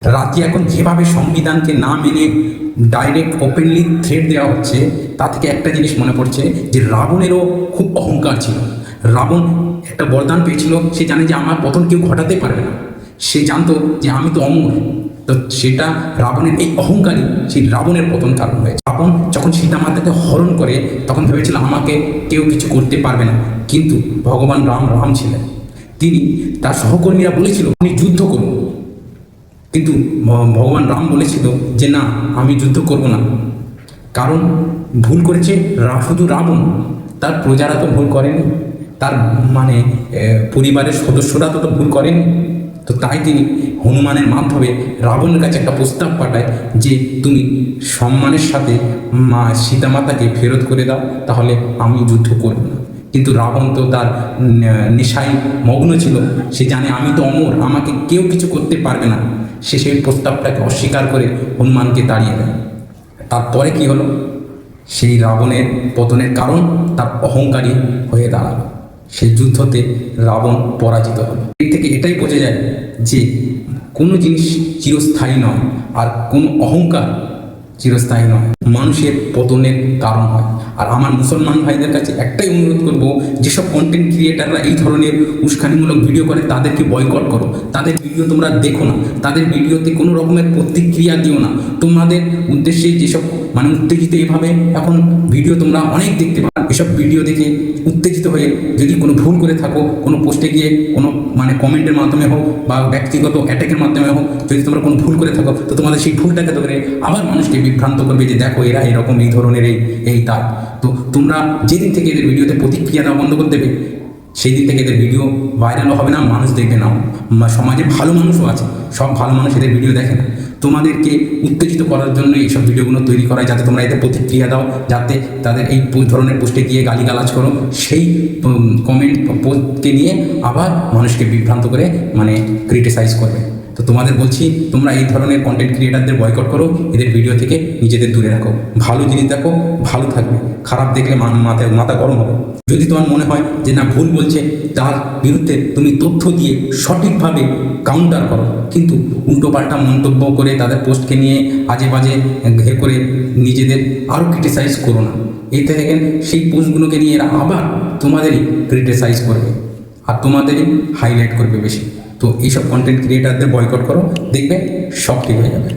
রাজ্যে এখন যেভাবে সংবিধানকে না মেনে ডাইরেক্ট ওপেনলি থ্রেট দেওয়া হচ্ছে, তা থেকে একটা জিনিস মনে পড়ছে যে রাবণেরও খুব অহংকার ছিল। রাবণ একটা বরদান পেয়েছিল, সে জানে যে আমার পতন কেউ ঘটাতে পারবে না। সে জানতো যে আমি তো অমর। তো সেটা রাবণের এই অহংকারই সেই রাবণের পতন কারণ হয়েছে। রাবণ যখন সীতা মাতাকে হরণ করে তখন ভেবেছিল আমাকে কেউ কিছু করতে পারবে না, কিন্তু ভগবান রাম ছিলেন। তিনি তার সহকর্মীরা বলেছিল আপনি যুদ্ধ করুন, কিন্তু ভগবান রাম বলেছিল যে না, আমি যুদ্ধ করব না। কারণ ভুল করেছে শুধু রাবণ, তার প্রজারা তো ভুল করেনি, তার পরিবারের সদস্যরা তো ভুল করেনি। তো তাই তিনি হনুমানের মাধ্যমে রাবণের কাছে একটা প্রস্তাব পাঠায় যে তুমি সম্মানের সাথে সীতা মাতাকে ফেরত করে দাও, তাহলে আমি যুদ্ধ করব না। কিন্তু রাবণ তো তার নেশায় মগ্ন ছিল, সে জানে আমি তো অমর, আমাকে কেউ কিছু করতে পারবে না। সে সেই প্রস্তাবটাকে অস্বীকার করে হনুমানকে তাড়িয়ে দেয়। তারপরে কি হলো? সেই রাবণের পতনের কারণ তার অহংকারী হয়ে দাঁড়ালো। সেই যুদ্ধতে রাবণ পরাজিত হলো। এর থেকে এটাই বোঝা যায় যে কোনো জিনিস চিরস্থায়ী নয়, আর কোনো অহংকার চিরস্থায়ী নয়, মানুষের পতনের কারণ হয়। আর আমার মুসলমান ভাইদের কাছে একটাই অনুরোধ করব, যেসব কন্টেন্ট ক্রিয়েটাররা এই ধরনের উস্কানিমূলক ভিডিও করে তাদেরকে বয়কট করো। তাদের ভিডিও তোমরা দেখো না, তাদের ভিডিওতে কোনো রকমের প্রতিক্রিয়া দিও না। তোমাদের উদ্দেশ্যে যেসব উত্তেজিত এভাবে এখন ভিডিও তোমরা অনেক দেখতে পাও, এসব ভিডিও দেখে উত্তেজিত হয়ে যদি কোনো ভুল করে থাকো, কোনো পোস্টে গিয়ে কোনো কমেন্টের মাধ্যমে হোক বা ব্যক্তিগত অ্যাটাকের মাধ্যমে হোক, যদি তোমরা কোনো ভুল করে থাকো, তো তোমাদের সেই ভুলটাকে ধরে আবার মানুষকে বিভ্রান্ত করবে যে দেখো এরা এরকম এই ধরনের এই তার। তো তোমরা যেদিন থেকে এদের ভিডিওতে প্রতিক্রিয়া দেওয়া বন্ধ করে দেবে, সেই দিন থেকে এদের ভিডিও ভাইরালও হবে না, মানুষ দেখবে না। সমাজে ভালো মানুষও আছে, সব ভালো মানুষ এদের ভিডিও দেখে না। তোমাদেরকে উত্তেজিত করার জন্য এইসব ভিডিওগুলো তৈরি করা, যাতে তোমরা এদের প্রতিক্রিয়া দাও, যাতে তাদের এই ধরনের পোস্টে গিয়ে গালিগালাজ করো, সেই কমেন্ট পোস্টকে নিয়ে আবার মানুষকে বিভ্রান্ত করে ক্রিটিসাইজ করবে। তো তোমাদের বলছি, তোমরা এই ধরনের কন্টেন্ট ক্রিয়েটারদের বয়কট করো, এদের ভিডিও থেকে নিজেদের দূরে রাখো। ভালো জিনিস দেখো, ভালো থাকবে, খারাপ দেখলে মাথা গরম হবে। যদি তোমার মনে হয় যে না ভুল বলছে, তার বিরুদ্ধে তুমি তথ্য দিয়ে সঠিকভাবে কাউন্টার করো, কিন্তু উল্টোপাল্টা মন্তব্য করে তাদের পোস্টকে নিয়ে আজে বাজে ঘের করে নিজেদের আরও ক্রিটিসাইজ করো না। এতে দেখেন সেই পোস্টগুলোকে নিয়ে এরা আবার তোমাদেরই ক্রিটিসাইজ করবে আর তোমাদেরই হাইলাইট করবে বেশি। তো এইসব কন্টেন্ট ক্রিয়েটারদের বয়কট করো, দেখবে সব ঠিক হয়ে যাবে।